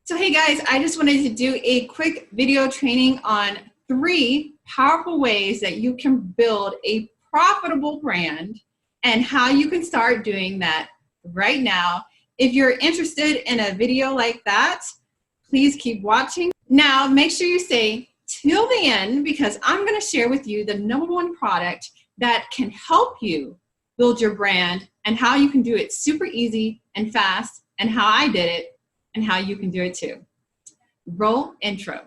So hey guys, I just wanted to do a quick video training on 3 powerful ways that you can build a profitable brand and how you can start doing that right now. If you're interested in a video like that, please keep watching. Now make sure you stay till the end because I'm going to share with you the #1 product that can help you build your brand and how you can do it super easy and fast and how I did it and how you can do it too. Roll intro.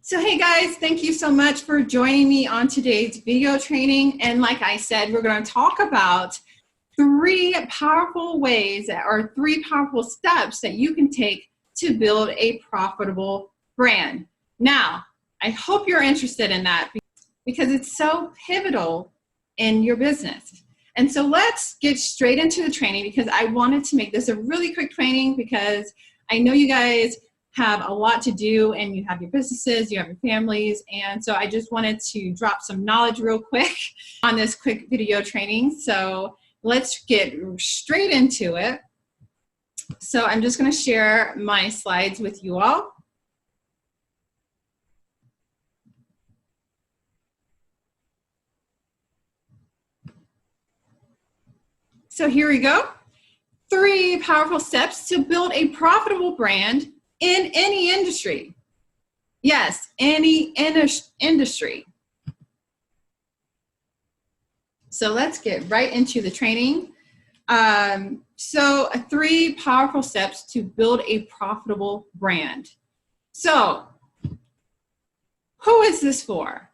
So hey guys, thank you so much for joining me on today's video training. And like I said, we're going to talk about 3 powerful ways or 3 powerful steps that you can take to build a profitable brand. Now, I hope you're interested in that because it's so pivotal in your business. And so let's get straight into the training because I wanted to make this a really quick training because I know you guys have a lot to do and you have your businesses, you have your families, and so I just wanted to drop some knowledge real quick on this quick video training. So let's get straight into it. So I'm just going to share my slides with you all. So here we go. 3 powerful steps to build a profitable brand in any industry. Yes, any industry. So let's get right into the training. 3 powerful steps to build a profitable brand. So who is this for?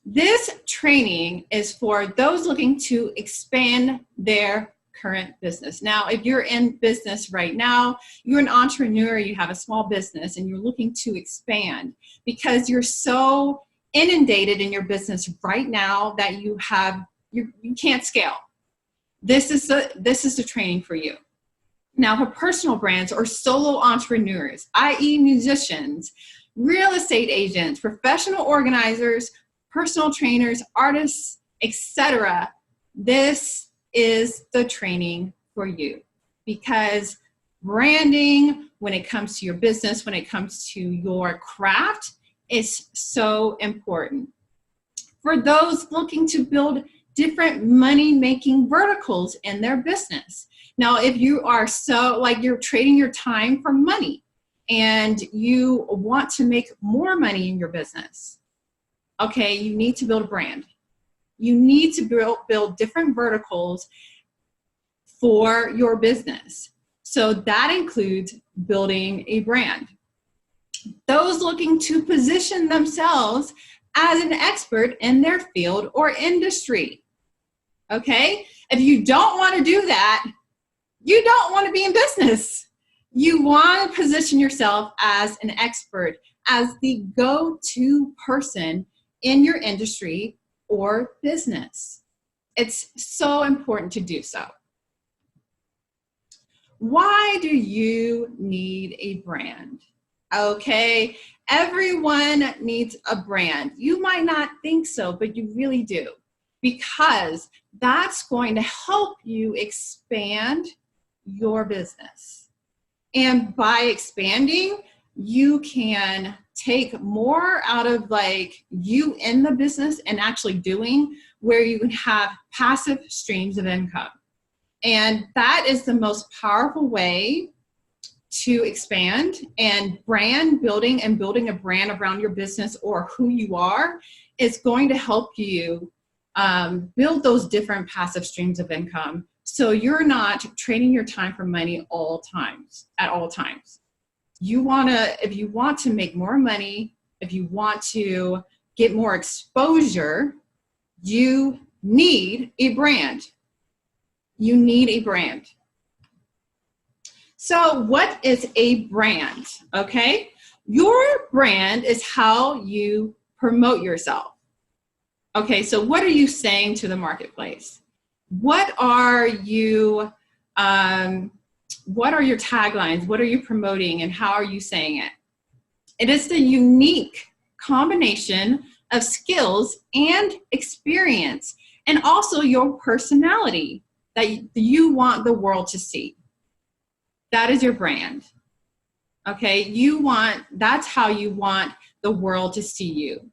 This training is for those looking to expand their current business. Now, if you're in business right now, you're an entrepreneur, you have a small business and you're looking to expand because you're so inundated in your business right now that you can't scale. This is the training for you. Now, for personal brands or solo entrepreneurs, i.e. musicians, real estate agents, professional organizers, personal trainers, artists, etc., this is the training for you because branding, when it comes to your business, when it comes to your craft, is so important. For those looking to build different money-making verticals in their business. Now, if you are you're trading your time for money and you want to make more money in your business, okay, you need to build a brand. You need to build different verticals for your business. So that includes building a brand. Those looking to position themselves as an expert in their field or industry. Okay? If you don't want to do that, you don't want to be in business. You want to position yourself as an expert, as the go-to person in your industry or business. It's so important to do so. Why do you need a brand? Okay, everyone needs a brand. You might not think so, but you really do, because that's going to help you expand your business. And by expanding, you can take more out of you in the business and actually doing where you can have passive streams of income. And that is the most powerful way to expand, and brand building and building a brand around your business or who you are is going to help you build those different passive streams of income. So you're not trading your time for money at all times. If you want to make more money, if you want to get more exposure, you need a brand. You need a brand. So what is a brand? Okay, your brand is how you promote yourself. Okay, so what are you saying to the marketplace? What are your taglines? What are you promoting and how are you saying it? It is the unique combination of skills and experience and also your personality that you want the world to see. That is your brand. Okay, that's how you want the world to see you.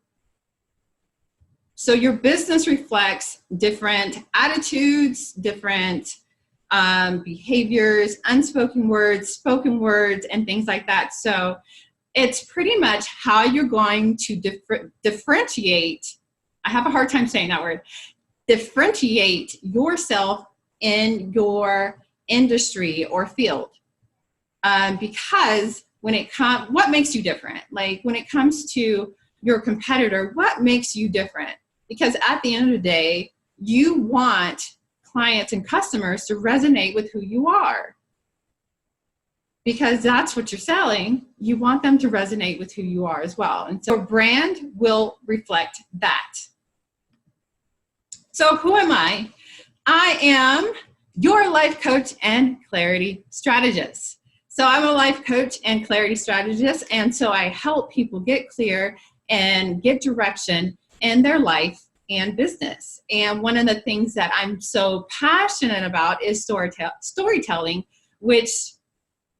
So your business reflects different attitudes, different behaviors, unspoken words, spoken words, and things like that. So it's pretty much how you're going to differentiate. I have a hard time saying that word. Differentiate yourself in your industry or field. Because what makes you different? Like when it comes to your competitor, what makes you different? Because at the end of the day, you want clients and customers to resonate with who you are. Because that's what you're selling. You want them to resonate with who you are as well. And so brand will reflect that. So who am I? I am your life coach and clarity strategist. So I'm a life coach and clarity strategist, and so I help people get clear and get direction in their life and business. And one of the things that I'm so passionate about is storytelling, which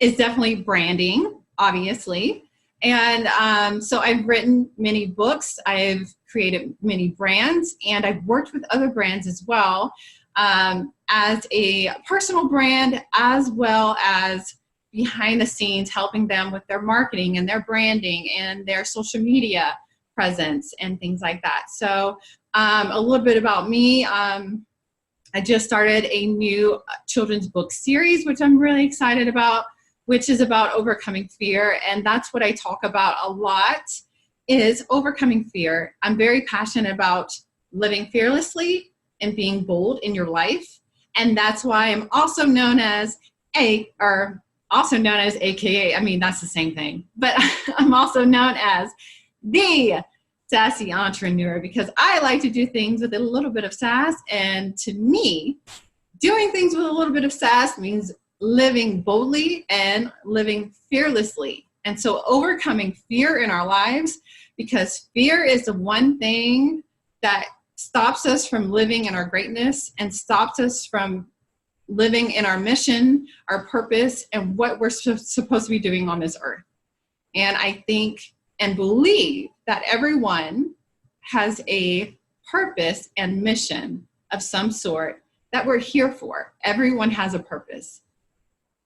is definitely branding, obviously. And so I've written many books, I've created many brands, and I've worked with other brands as well, as a personal brand, as well as behind the scenes, helping them with their marketing and their branding and their social media presence and things like that. So a little bit about me. I just started a new children's book series, which I'm really excited about, which is about overcoming fear. And that's what I talk about a lot, is overcoming fear. I'm very passionate about living fearlessly and being bold in your life. And that's why I'm also known as AKA, I mean, that's the same thing, but I'm also known as the sassy entrepreneur, because I like to do things with a little bit of sass. And to me, doing things with a little bit of sass means living boldly and living fearlessly. And so overcoming fear in our lives, because fear is the one thing that stops us from living in our greatness and stops us from living in our mission, our purpose, and what we're supposed to be doing on this earth. And I think and believe that everyone has a purpose and mission of some sort that we're here for. Everyone has a purpose.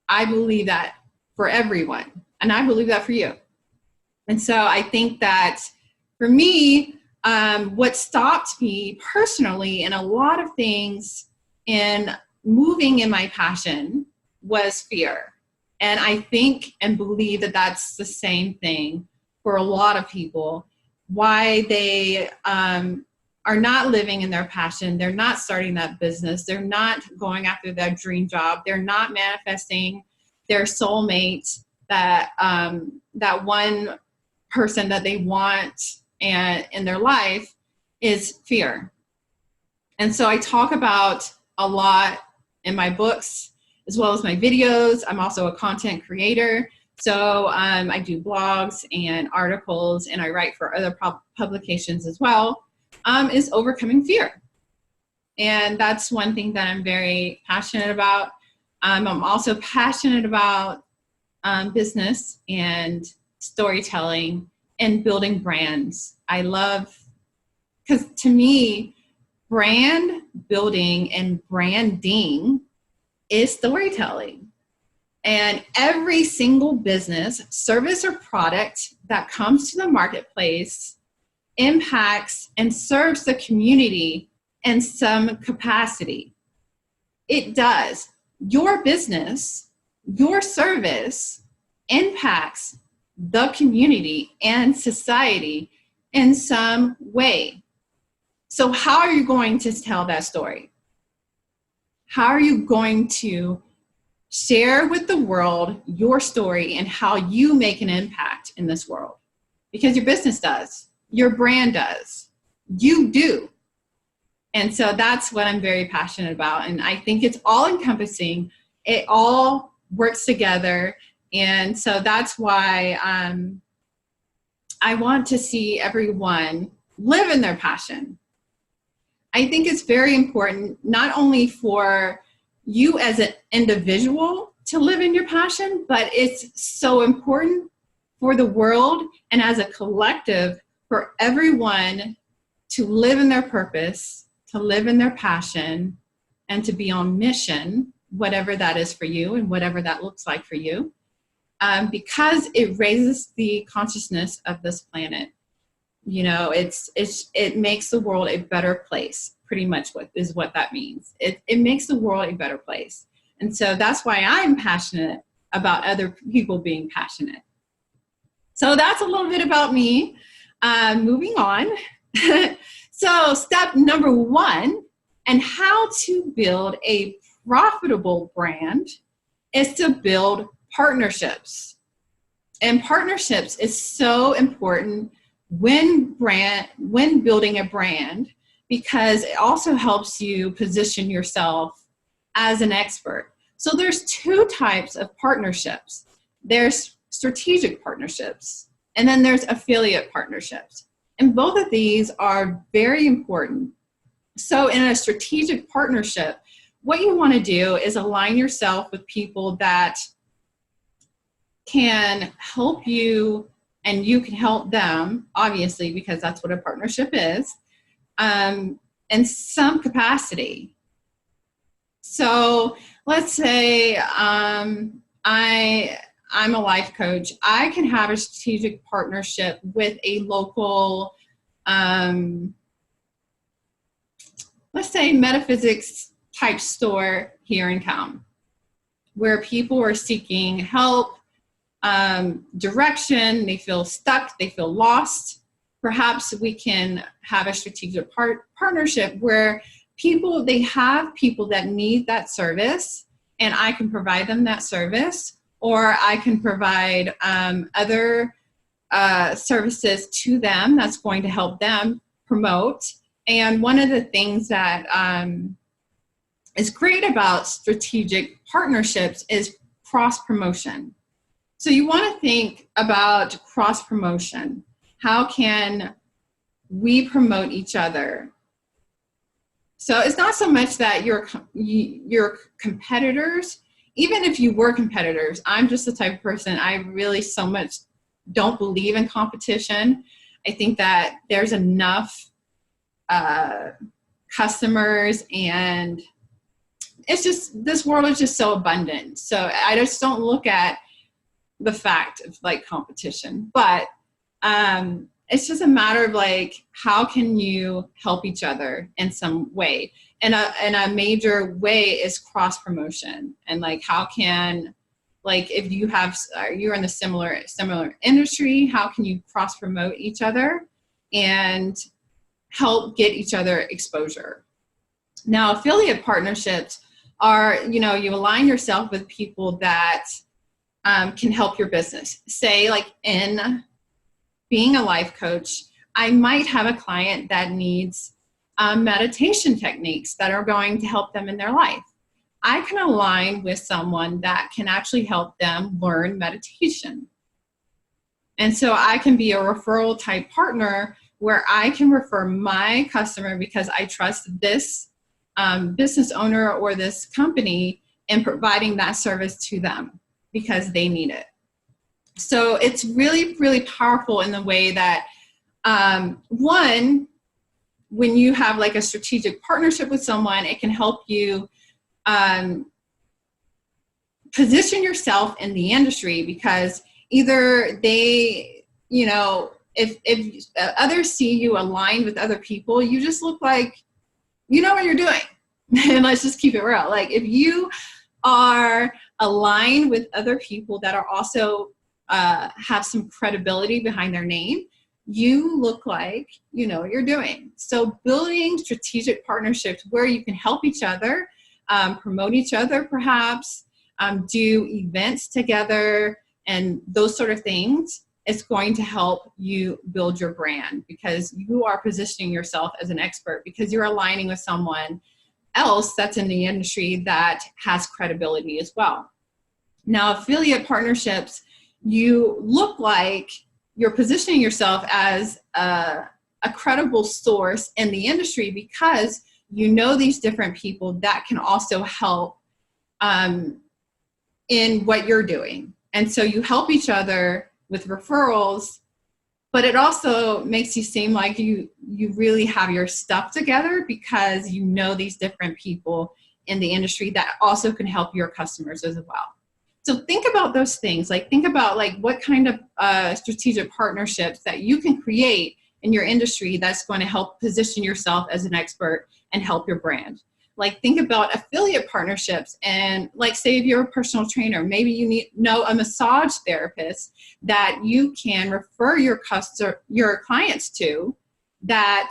I believe that for everyone, and I believe that for you. And so I think that for me, what stopped me personally in a lot of things in moving in my passion was fear. And I think and believe that that's the same thing for a lot of people, why they are not living in their passion. They're not starting that business. They're not going after that dream job. They're not manifesting their soulmate, that one person that they want and in their life, is fear. And so I talk about a lot in my books, as well as my videos. I'm also a content creator. So I do blogs and articles, and I write for other publications as well, is overcoming fear. And that's one thing that I'm very passionate about. I'm also passionate about business and storytelling and building brands. I love, because to me, brand building and branding is storytelling. And every single business, service, or product that comes to the marketplace impacts and serves the community in some capacity. It does. Your business, your service impacts the community and society in some way. So how are you going to tell that story? How are you going to share with the world your story and how you make an impact in this world? Because your business does, your brand does, you do. And so that's what I'm very passionate about. And I think it's all encompassing. It all works together. And so that's why I want to see everyone live in their passion. I think it's very important, not only for you as an individual to live in your passion, but it's so important for the world and as a collective for everyone to live in their purpose, to live in their passion, and to be on mission, whatever that is for you and whatever that looks like for you, because it raises the consciousness of this planet. You know, it makes the world a better place, pretty much what that means. It makes the world a better place. And so that's why I'm passionate about other people being passionate. So that's a little bit about me. Moving on. So step number 1, and how to build a profitable brand, is to build partnerships. And partnerships is so important when building a brand, because it also helps you position yourself as an expert. So there's 2 types of partnerships. There's strategic partnerships, and then there's affiliate partnerships. And both of these are very important. So in a strategic partnership, what you want to do is align yourself with people that can help you, and you can help them, obviously, because that's what a partnership is, in some capacity. So let's say I'm a life coach. I can have a strategic partnership with a local, let's say, metaphysics type store here in town, where people are seeking help, direction, they feel stuck, they feel lost. Perhaps we can have a strategic partnership where they have people that need that service, and I can provide them that service, or I can provide other services to them that's going to help them promote. And one of the things that is great about strategic partnerships is cross-promotion. So you want to think about cross-promotion. How can we promote each other? So it's not so much that you're competitors. Even if you were competitors, I'm just the type of person, I really so much don't believe in competition. I think that there's enough customers, and it's just, this world is just so abundant. So I just don't look at the fact of like competition, but it's just a matter of like, how can you help each other in some way? And a major way is cross promotion. And like, how can, like, if you're in the similar industry, how can you cross promote each other and help get each other exposure? Now, affiliate partnerships are, you align yourself with people that can help your business. Say, like, in being a life coach, I might have a client that needs meditation techniques that are going to help them in their life. I can align with someone that can actually help them learn meditation. And so I can be a referral type partner where I can refer my customer because I trust this business owner or this company in providing that service to them because they need it. So it's really, really powerful in the way that, one, when you have like a strategic partnership with someone, it can help you position yourself in the industry, because either they, if others see you aligned with other people, you just look like you know what you're doing. And let's just keep it real. Like, if you are aligned with other people that are also have some credibility behind their name, you look like you know what you're doing. So building strategic partnerships where you can help each other, promote each other, perhaps do events together and those sort of things, it's going to help you build your brand, because you are positioning yourself as an expert because you're aligning with someone else that's in the industry that has credibility as well. Now, affiliate partnerships, you look like you're positioning yourself as a credible source in the industry because you know these different people that can also help in what you're doing. And so you help each other with referrals, but it also makes you seem like you really have your stuff together because you know these different people in the industry that also can help your customers as well. So think about those things. Like think about like what kind of strategic partnerships that you can create in your industry that's going to help position yourself as an expert and help your brand. Like think about affiliate partnerships, and like say if you're a personal trainer, maybe you know a massage therapist that you can refer your clients to, that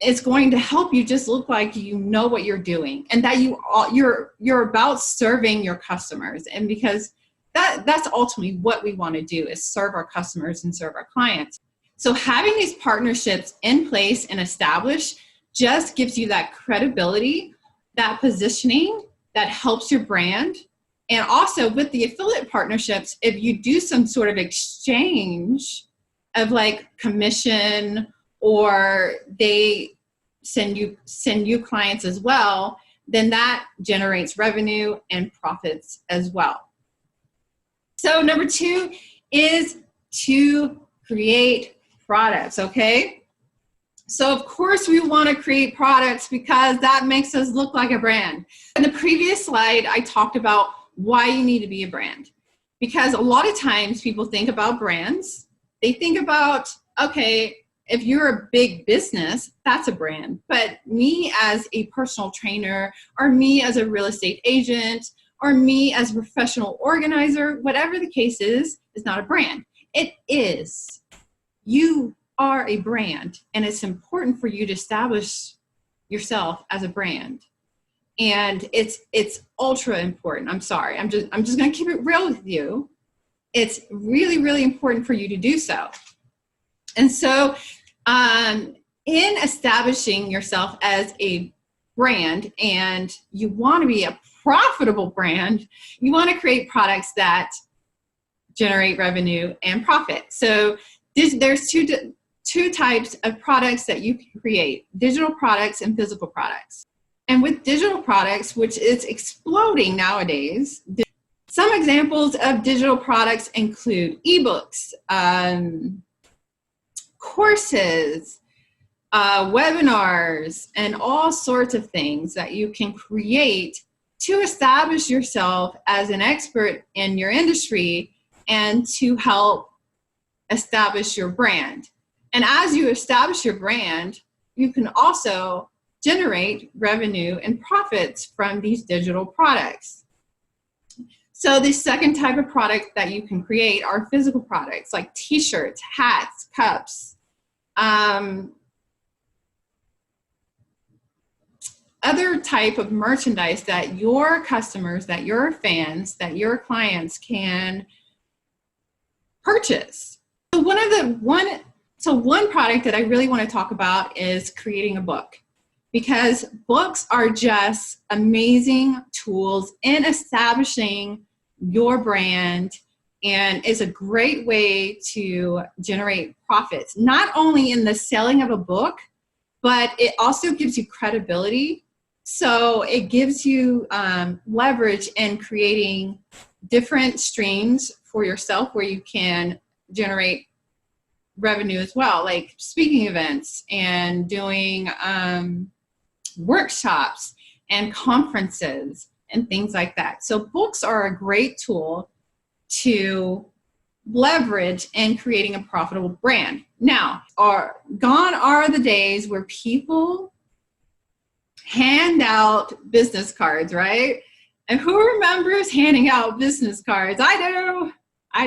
is going to help you just look like you know what you're doing, and that you're about serving your customers. And because that's ultimately what we want to do, is serve our customers and serve our clients. So having these partnerships in place and established just gives you that credibility, that positioning that helps your brand. And also with the affiliate partnerships, if you do some sort of exchange of like commission, or they send you clients as well, then that generates revenue and profits as well. So number 2 is to create products, okay? So of course we want to create products because that makes us look like a brand. In the previous slide, I talked about why you need to be a brand. Because a lot of times people think about brands, they think about, okay, if you're a big business, that's a brand. But me as a personal trainer, or me as a real estate agent, or me as a professional organizer, whatever the case is not a brand. It is. You are a brand, and it's important for you to establish yourself as a brand. And it's ultra important. I'm sorry. I'm just going to keep it real with you. It's really, really important for you to do so. And so in establishing yourself as a brand, and you want to be a profitable brand, you want to create products that generate revenue and profit. So there's two types of products that you can create: digital products and physical products. And with digital products, which is exploding nowadays, some examples of digital products include ebooks, courses, webinars, and all sorts of things that you can create to establish yourself as an expert in your industry and to help establish your brand. And as you establish your brand, you can also generate revenue and profits from these digital products. So the second type of product that you can create are physical products like t-shirts, hats, cups, other type of merchandise that your customers, that your fans, that your clients can purchase. So one product that I really want to talk about is creating a book, because books are just amazing tools in establishing your brand, and is a great way to generate profits, not only in the selling of a book, but it also gives you credibility. So it gives you leverage in creating different streams for yourself where you can generate revenue as well, like speaking events and doing workshops and conferences and things like that. So books are a great tool to leverage in creating a profitable brand. Now, gone are the days where people hand out business cards, right? And who remembers handing out business cards? I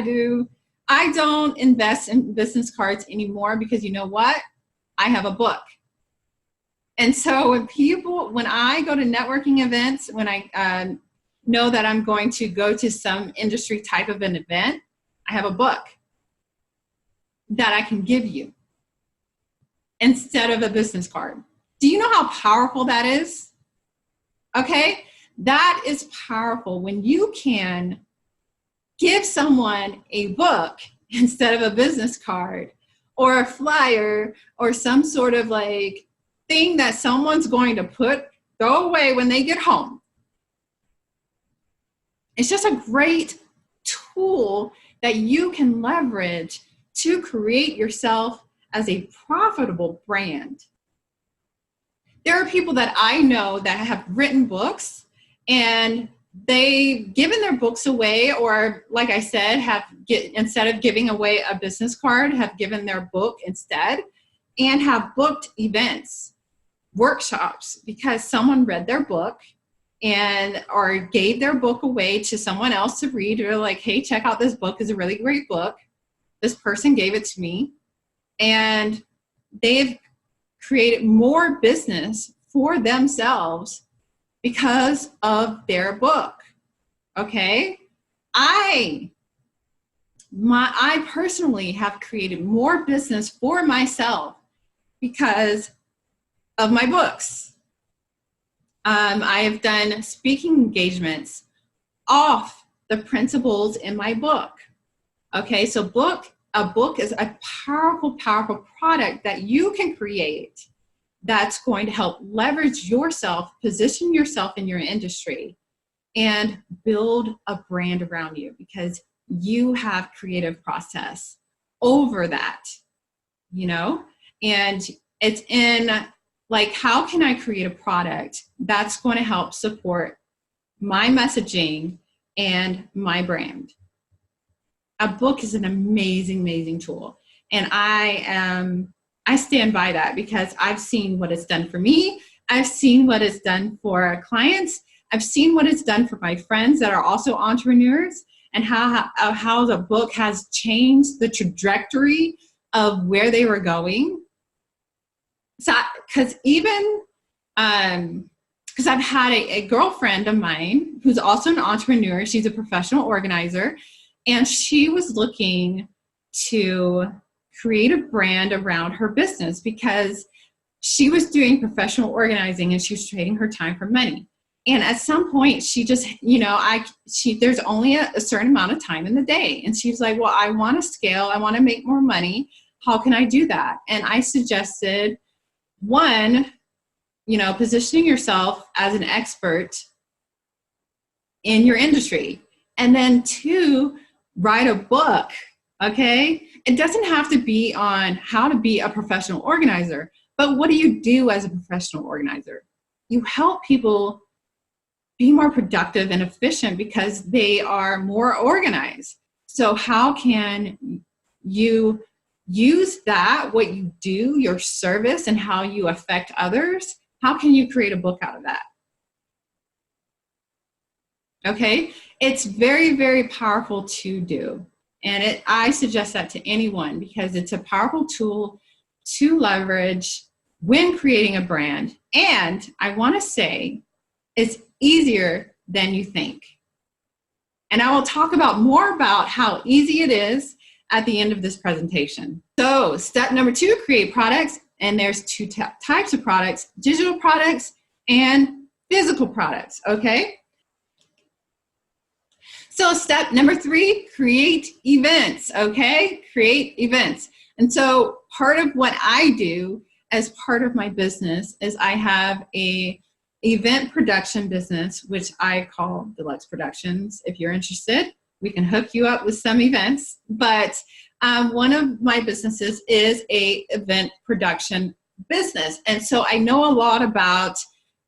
do. I don't invest in business cards anymore because you know what? I have a book. And so when I go to networking events, when I know that I'm going to go to some industry type of an event, I have a book that I can give you instead of a business card. Do you know how powerful that is? Okay, that is powerful when you can give someone a book instead of a business card or a flyer or some sort of like thing that someone's going to throw away when they get home. It's just a great tool that you can leverage to create yourself as a profitable brand. There are people that I know that have written books and they've given their books away, or like I said, instead of giving away a business card, have given their book instead, and have booked events, workshops, because someone read their book or gave their book away to someone else to read. They're like, hey, check out this book. It's a really great book. This person gave it to me. And they've created more business for themselves because of their book. Okay? I personally have created more business for myself because of my books. I have done speaking engagements off the principles in my book. Okay, so a book is a powerful, powerful product that you can create that's going to help leverage yourself, position yourself in your industry, and build a brand around you because you have creative process over that, you know? And it's in like, how can I create a product that's going to help support my messaging and my brand? A book is an amazing, amazing tool. And I stand by that because I've seen what it's done for me. I've seen what it's done for clients. I've seen what it's done for my friends that are also entrepreneurs, and how the book has changed the trajectory of where they were going. So, because I've had a girlfriend of mine who's also an entrepreneur. She's a professional organizer, and she was looking to create a brand around her business because she was doing professional organizing and she was trading her time for money. And at some point she just, there's only a certain amount of time in the day. And she's like, well, I want to scale. I want to make more money. How can I do that? And I suggested, one, positioning yourself as an expert in your industry. And then two, write a book, okay? It doesn't have to be on how to be a professional organizer, but what do you do as a professional organizer? You help people be more productive and efficient because they are more organized. So how can you use that, what you do, your service, and how you affect others? How can you create a book out of that? Okay, it's very, very powerful to do. And I suggest that to anyone because it's a powerful tool to leverage when creating a brand. And I want to say it's easier than you think. And I will talk more about how easy it is at the end of this presentation. So step number 2, create products. And there's two types of products: digital products and physical products, okay? So step number 3, create events, okay? Create events. And so part of what I do as part of my business is I have a event production business, which I call Deluxe Productions. If you're interested, we can hook you up with some events. But one of my businesses is a event production business. And so I know a lot about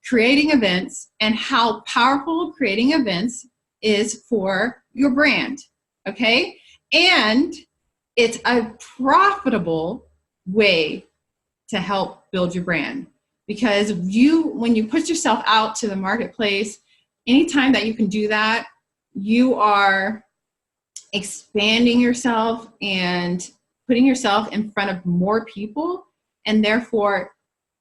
creating events and how powerful creating events is for your brand, okay? And it's a profitable way to help build your brand because when you put yourself out to the marketplace, anytime that you can do that, you are expanding yourself and putting yourself in front of more people. And therefore,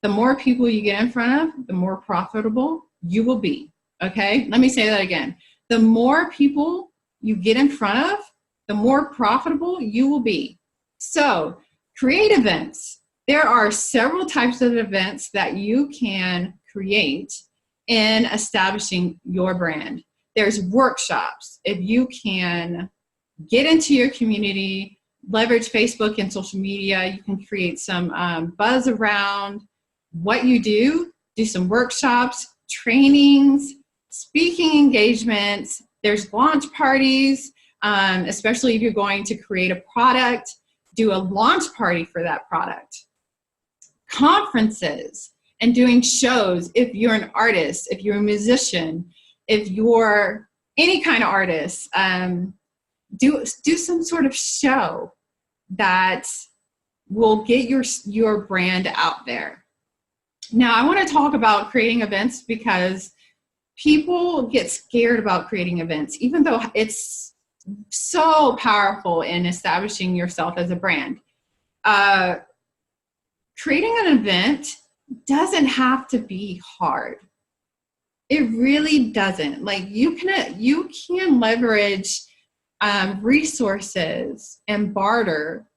the more people you get in front of, the more profitable you will be, okay? Let me say that again. The more people you get in front of, the more profitable you will be. So create events. There are several types of events that you can create in establishing your brand. There's workshops. If you can get into your community, leverage Facebook and social media, you can create some buzz around what you do some workshops, trainings, speaking engagements. There's launch parties, especially if you're going to create a product, do a launch party for that product. Conferences and doing shows if you're an artist, if you're a musician, if you're any kind of artist, do some sort of show that will get your brand out there. Now, I want to talk about creating events because people get scared about creating events, even though it's so powerful in establishing yourself as a brand. Creating an event doesn't have to be hard. It really doesn't. Like you can leverage resources and barter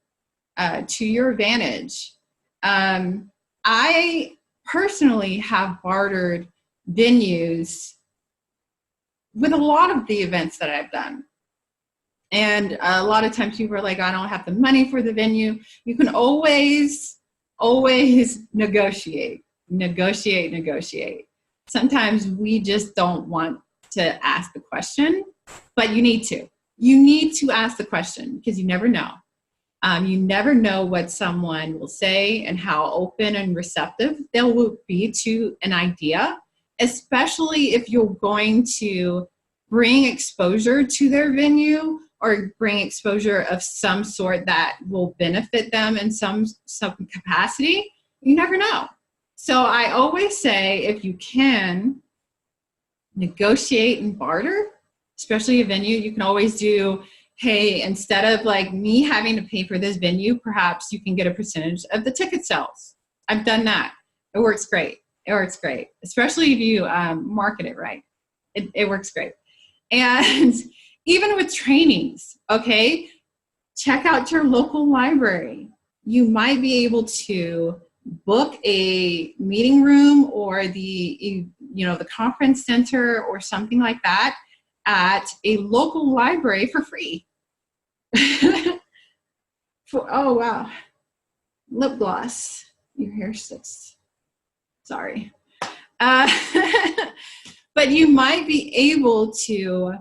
to your advantage. I personally have bartered venues with a lot of the events that I've done. And a lot of times people are like, I don't have the money for the venue. You can always negotiate. Sometimes we just don't want to ask the question, but you need to. You need to ask the question because you never know. You never know what someone will say and how open and receptive they will be to an idea, especially if you're going to bring exposure to their venue or bring exposure of some sort that will benefit them in some capacity. You never know. So I always say, if you can negotiate and barter, especially a venue, you can always do, hey, instead of like me having to pay for this venue, perhaps you can get a percentage of the ticket sales. I've done that. It works great. Especially if you market it right. It works great. And even with trainings, okay, check out your local library. You might be able to book a meeting room or the conference center or something like that at a local library for free. Oh, wow. Lip gloss. Your hair sticks. Sorry. But you might be able to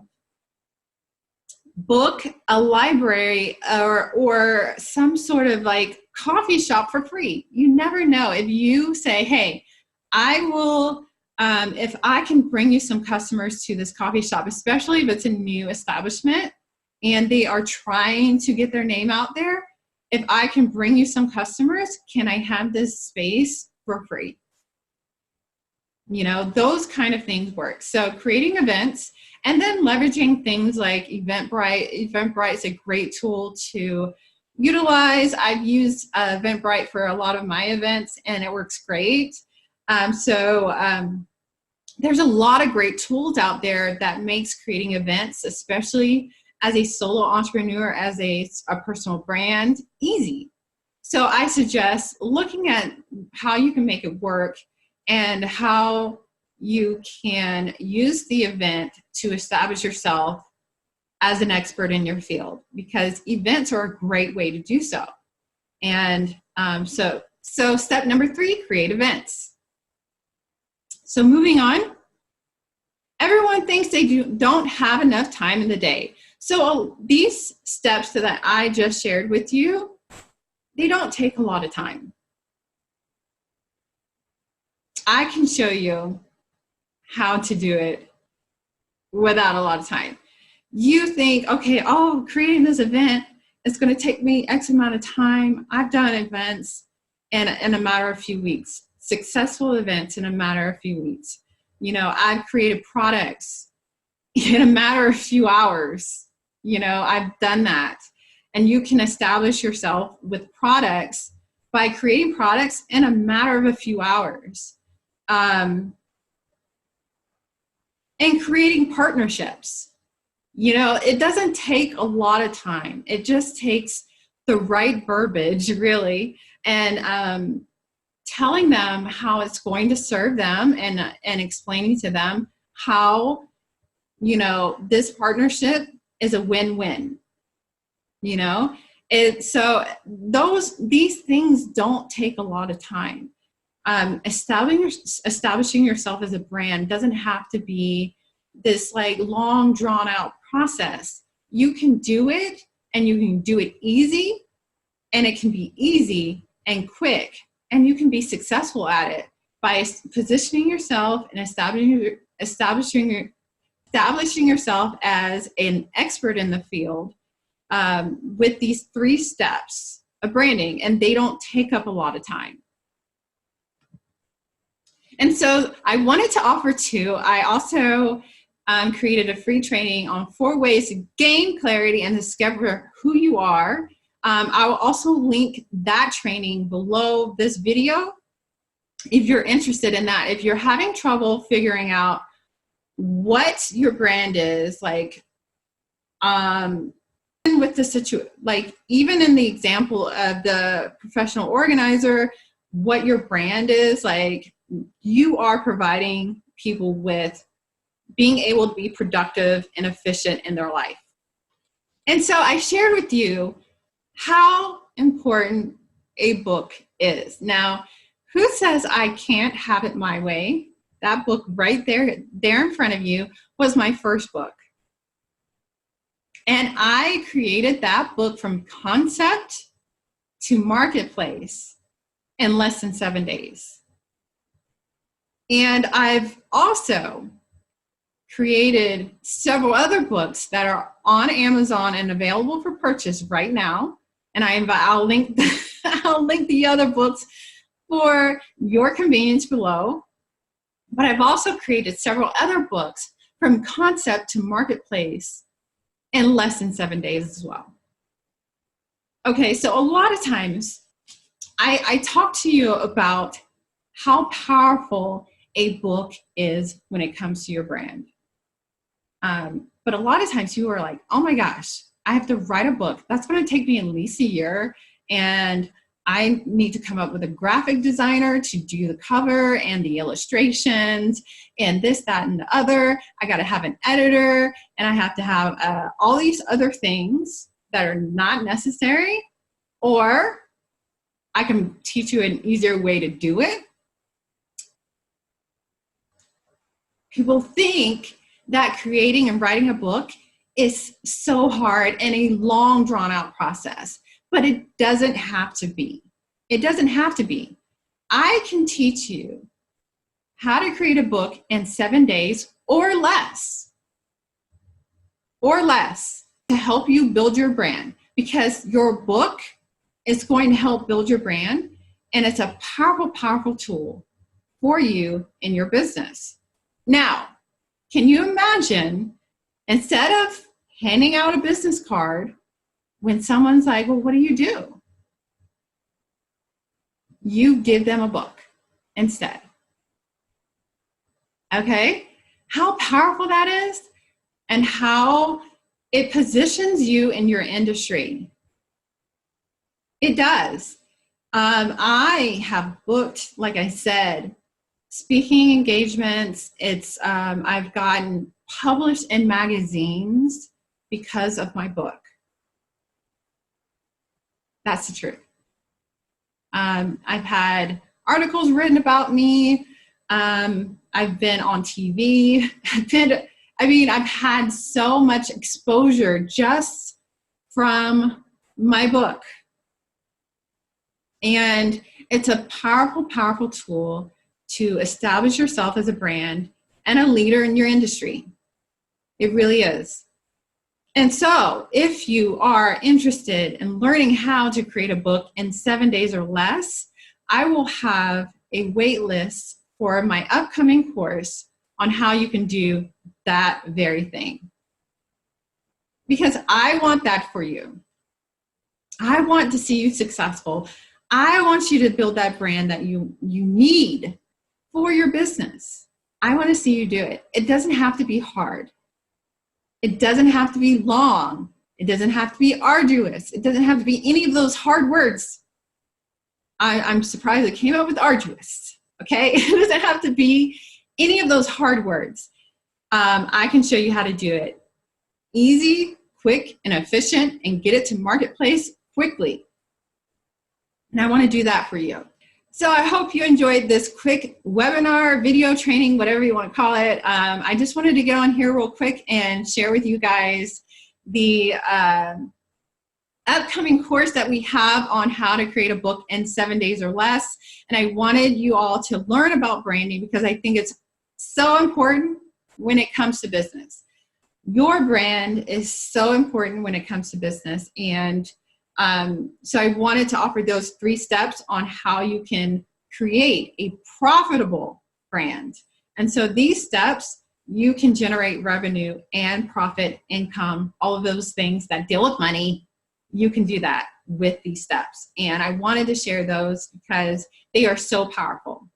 book a library or some sort of like coffee shop for free. You never know. If you say, hey, I will, if I can bring you some customers to this coffee shop, especially if it's a new establishment and they are trying to get their name out there, if I can bring you some customers, can I have this space for free? You know, those kind of things work. So creating events and then leveraging things like Eventbrite. Eventbrite is a great tool to utilize. I've used Eventbrite for a lot of my events and it works great. There's a lot of great tools out there that makes creating events, especially as a solo entrepreneur, as a personal brand, easy. So I suggest looking at how you can make it work and how you can use the event to establish yourself as an expert in your field, because events are a great way to do so. And so step number 3, create events. So moving on, everyone thinks they don't have enough time in the day. So these steps that I just shared with you, they don't take a lot of time. I can show you how to do it without a lot of time. You think, okay, creating this event is going to take me X amount of time. I've done events in a matter of a few weeks, successful events in a matter of a few weeks. You know, I've created products in a matter of a few hours. You know, I've done that. And you can establish yourself with products by creating products in a matter of a few hours. And creating partnerships. You know, it doesn't take a lot of time. It just takes the right verbiage, really, and telling them how it's going to serve them and explaining to them how, you know, this partnership is a win-win. You know, so these things don't take a lot of time. establishing yourself as a brand doesn't have to be this like long drawn out process. You can do it, and you can do it easy, and it can be easy and quick, and you can be successful at it by positioning yourself and establishing yourself as an expert in the field with these 3 steps of branding, and they don't take up a lot of time. And so I wanted to offer 2. I also created a free training on 4 ways to gain clarity and discover who you are. I will also link that training below this video if you're interested in that. If you're having trouble figuring out what your brand is, like with the situation, like even in the example of the professional organizer, what your brand is, like you are providing people with being able to be productive and efficient in their life. And so I shared with you how important a book is. Now, who says I can't have it my way? That book right there in front of you was my first book. And I created that book from concept to marketplace in less than 7 days. And I've also created several other books that are on Amazon and available for purchase right now. And I'll link the other books for your convenience below. But I've also created several other books from concept to marketplace in less than 7 days as well. Okay, so a lot of times I talk to you about how powerful a book is when it comes to your brand. But a lot of times you are like, oh my gosh, I have to write a book. That's going to take me at least a year. And I need to come up with a graphic designer to do the cover and the illustrations and this, that, and the other. I got to have an editor, and I have to have all these other things that are not necessary. Or I can teach you an easier way to do it. People think that creating and writing a book is so hard and a long drawn out process, but it doesn't have to be. It doesn't have to be. I can teach you how to create a book in 7 days or less to help you build your brand, because your book is going to help build your brand, and it's a powerful, powerful tool for you in your business. Now, can you imagine, instead of handing out a business card, when someone's like, well, what do? You give them a book instead. Okay? How powerful that is, and how it positions you in your industry. It does. I have booked, like I said, speaking engagements. I've gotten published in magazines because of my book. That's the truth. I've had articles written about me. I've been on TV. I've had so much exposure just from my book. And it's a powerful, powerful tool to establish yourself as a brand and a leader in your industry. It really is. And so if you are interested in learning how to create a book in 7 days or less, I will have a wait list for my upcoming course on how you can do that very thing. Because I want that for you. I want to see you successful. I want you to build that brand that you need for your business. I want to see you do it. It doesn't have to be hard. It doesn't have to be long. It doesn't have to be arduous. It doesn't have to be any of those hard words. I'm surprised it came up with arduous, okay? It doesn't have to be any of those hard words. I can show you how to do it easy, quick, and efficient, and get it to marketplace quickly. And I want to do that for you. So I hope you enjoyed this quick webinar, video training, whatever you want to call it. I just wanted to get on here real quick and share with you guys the upcoming course that we have on how to create a book in 7 days or less. And I wanted you all to learn about branding because I think it's so important when it comes to business. Your brand is so important when it comes to business. And so I wanted to offer those 3 steps on how you can create a profitable brand. And so these steps, you can generate revenue and profit, income, all of those things that deal with money. You can do that with these steps. And I wanted to share those because they are so powerful.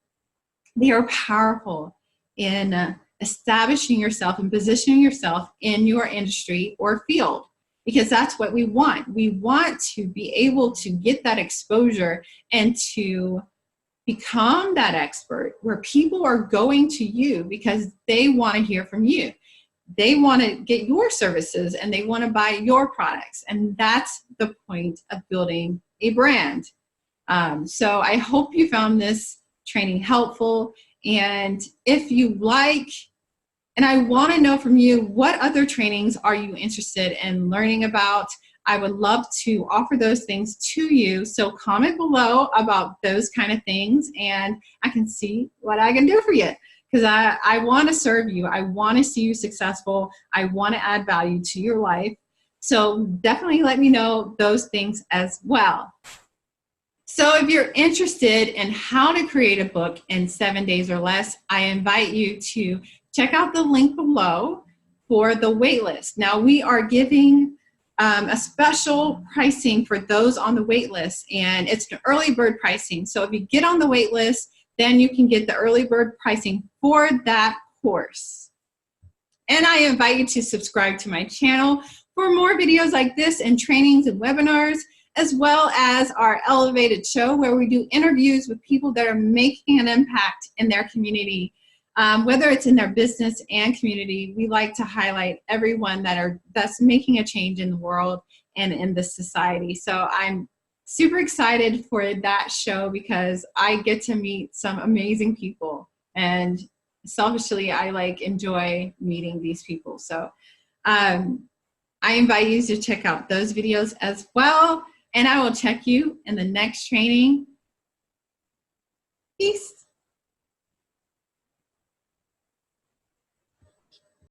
They are powerful in establishing yourself and positioning yourself in your industry or field, because that's what we want. We want to be able to get that exposure and to become that expert where people are going to you because they want to hear from you. They want to get your services and they want to buy your products. And that's the point of building a brand. So I hope you found this training helpful. And if you like, and I want to know from you, what other trainings are you interested in learning about? I would love to offer those things to you. So comment below about those kind of things and I can see what I can do for you. Because I want to serve you. I want to see you successful. I want to add value to your life. So definitely let me know those things as well. So if you're interested in how to create a book in 7 days or less, I invite you to check out the link below for the waitlist. Now we are giving a special pricing for those on the waitlist, and it's an early bird pricing. So if you get on the waitlist, then you can get the early bird pricing for that course. And I invite you to subscribe to my channel for more videos like this and trainings and webinars, as well as our Elevated show where we do interviews with people that are making an impact in their community. Whether it's in their business and community, we like to highlight everyone that's making a change in the world and in the society. So I'm super excited for that show because I get to meet some amazing people, and selfishly I enjoy meeting these people. So I invite you to check out those videos as well, and I will check you in the next training. Peace.